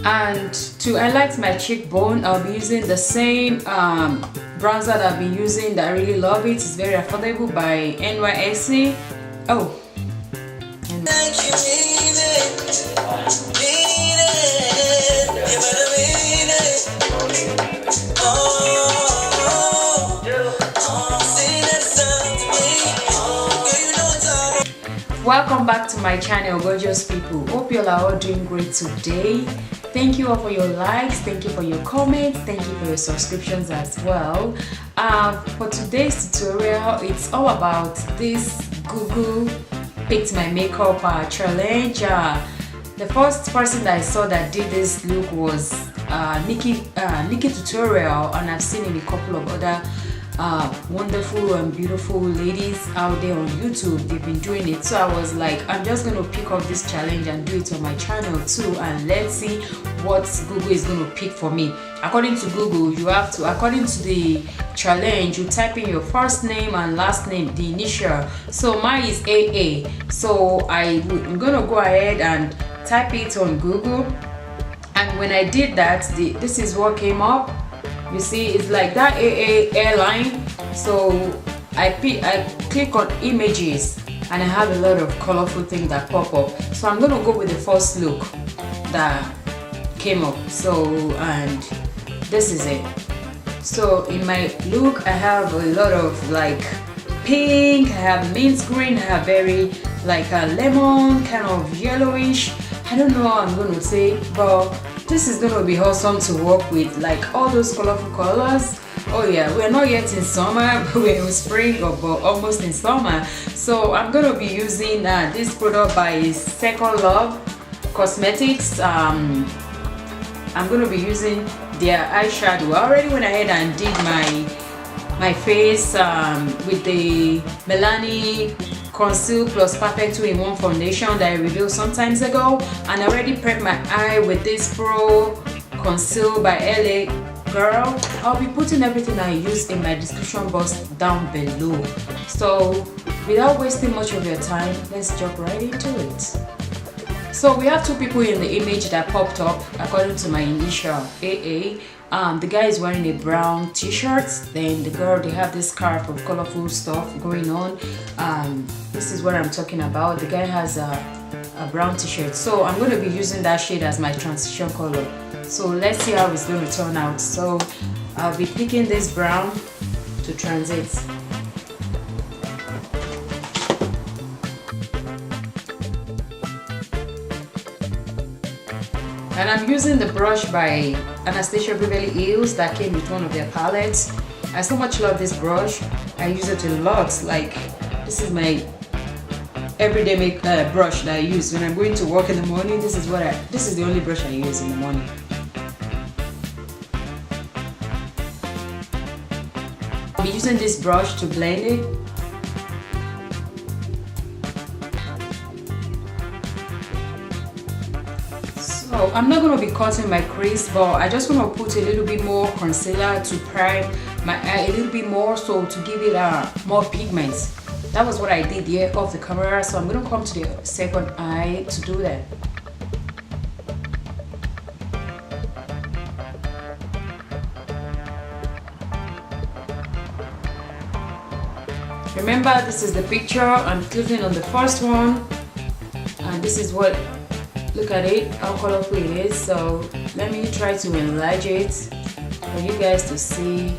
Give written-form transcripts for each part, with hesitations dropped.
And to highlight my cheekbone, I'll be using the same bronzer that I've been using that I really love it. It's very affordable by NYSC. Oh. Welcome back to my channel, gorgeous people. Hope you all are all doing great today. Thank you all for your likes, thank you for your comments, thank you for your subscriptions as well. For today's tutorial, it's all about this Google Picked My Makeup challenge. The first person that I saw that did this look was Nikki Tutorial, and I've seen in a couple of other wonderful and beautiful ladies out there on YouTube. They've been doing it, so I was like, I'm just going to pick up this challenge and do it on my channel too, and let's see what Google is going to pick for me. According to Google, you have to, according to the challenge, you type in your first name and last name, the initial. So mine is AA, so I'm going to go ahead and type it on Google, and when I did that, this is what came up. You see, it's like that AA airline. So I click on images and I have a lot of colorful things that pop up. So I'm gonna go with the first look that came up. So, and this is it. So in my look, I have a lot of like pink, I have mint green, I have very like a lemon, kind of yellowish. I don't know how I'm gonna say, but this is gonna be awesome to work with, like all those colorful colors. Oh yeah, we're not yet in summer, but we're in spring, or but almost in summer. So I'm gonna be using this product by Second Love Cosmetics. I'm gonna be using their eyeshadow. I already went ahead and did my face with the Maybelline Conceal Plus Perfect 2-in-1 foundation that I revealed some times ago, and I already prepped my eye with this Pro Conceal by L.A. Girl. I'll be putting everything I use in my description box down below. So without wasting much of your time, let's jump right into it. So we have two people in the image that popped up according to my initial AA. The guy is wearing a brown t-shirt, then the girl, they have this scarf of colorful stuff going on. This is what I'm talking about. The guy has a brown t-shirt, so I'm going to be using that shade as my transition color. So let's see how it's going to turn out. So I'll be picking this brown to transit. And I'm using the brush by Anastasia Beverly Hills that came with one of their palettes. I so much love this brush. I use it a lot. Like, this is my everyday brush that I use when I'm going to work in the morning. This is the only brush I use in the morning. I'll be using this brush to blend it. So I'm not going to be cutting my crease, but I just want to put a little bit more concealer to prime my eye a little bit more, so to give it more pigments. That was what I did here off the camera, so I'm going to come to the second eye to do that. Remember, this is the picture. I'm clicking on the first one, and this is what, look at it, how colorful it is. So let me try to enlarge it for you guys to see.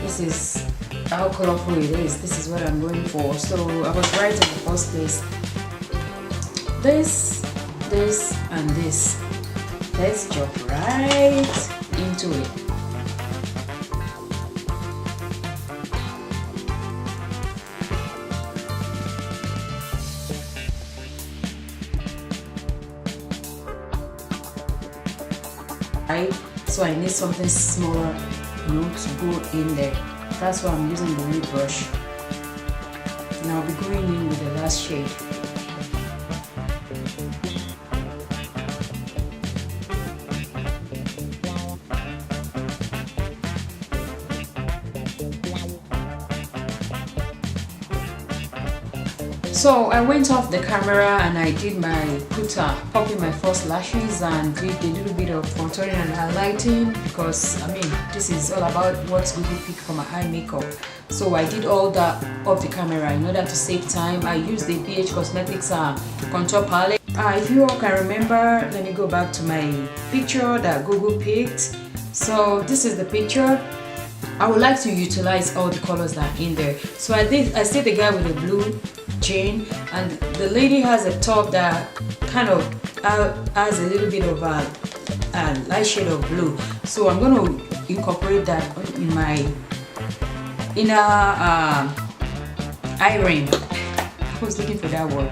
This is how colorful it is. This is what I'm going for. So I was right in the first place. This, and this. Let's jump right into it. So I need something smaller, you know, to go in there. That's why I'm using the new brush. Now I'll be going in with the last shade. So I went off the camera and I did my popping my false lashes and did a little bit of contouring and highlighting, because I mean this is all about what Google picked for my eye makeup. So I did all that off the camera in order to save time. I used the BH Cosmetics contour palette. If you all can remember, let me go back to my picture that Google picked. So this is the picture. I would like to utilize all the colors that are in there. So I see the guy with the blue jean, and the lady has a top that kind of has a little bit of a light shade of blue. So I'm going to incorporate that in my inner eye ring. I was looking for that word.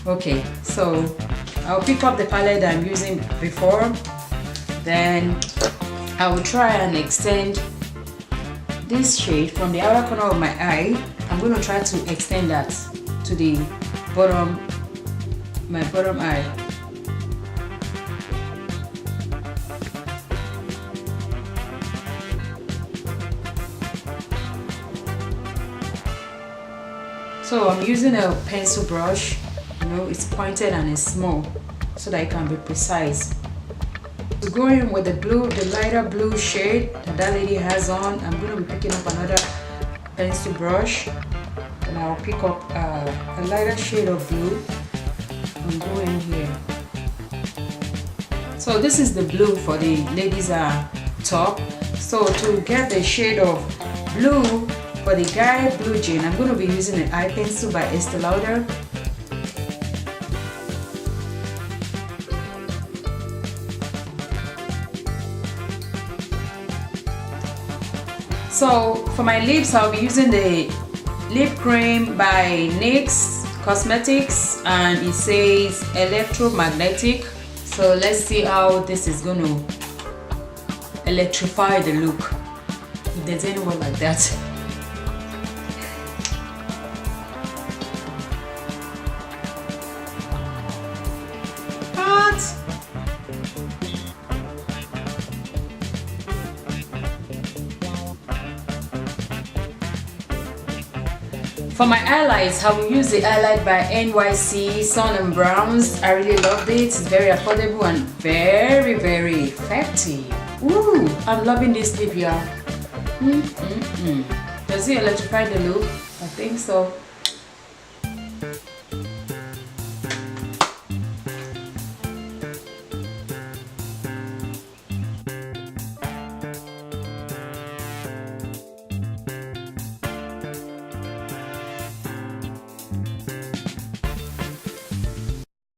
Okay, so I'll pick up the palette that I'm using before, then I will try and extend this shade from the outer corner of my eye. I'm going to try to extend that to the bottom, my bottom eye. So I'm using a pencil brush, you know, it's pointed and it's small so that it can be precise. So going with the blue, the lighter blue shade that lady has on, I'm going to be picking up another pencil brush and I'll pick up a lighter shade of blue and go in here. So this is the blue for the ladies top. So to get the shade of blue for the guy blue jean, I'm going to be using an eye pencil by Estee Lauder. So for my lips, I'll be using the lip cream by NYX Cosmetics and it says Electromagnetic. So let's see how this is going to electrify the look, if there's anyone like that. For my highlights, I will use the highlight by NYC Sun and Browns. I really love it. It's very affordable and very, very effective. Ooh, I'm loving this lip, y'all. Does it electrify the look? I think so.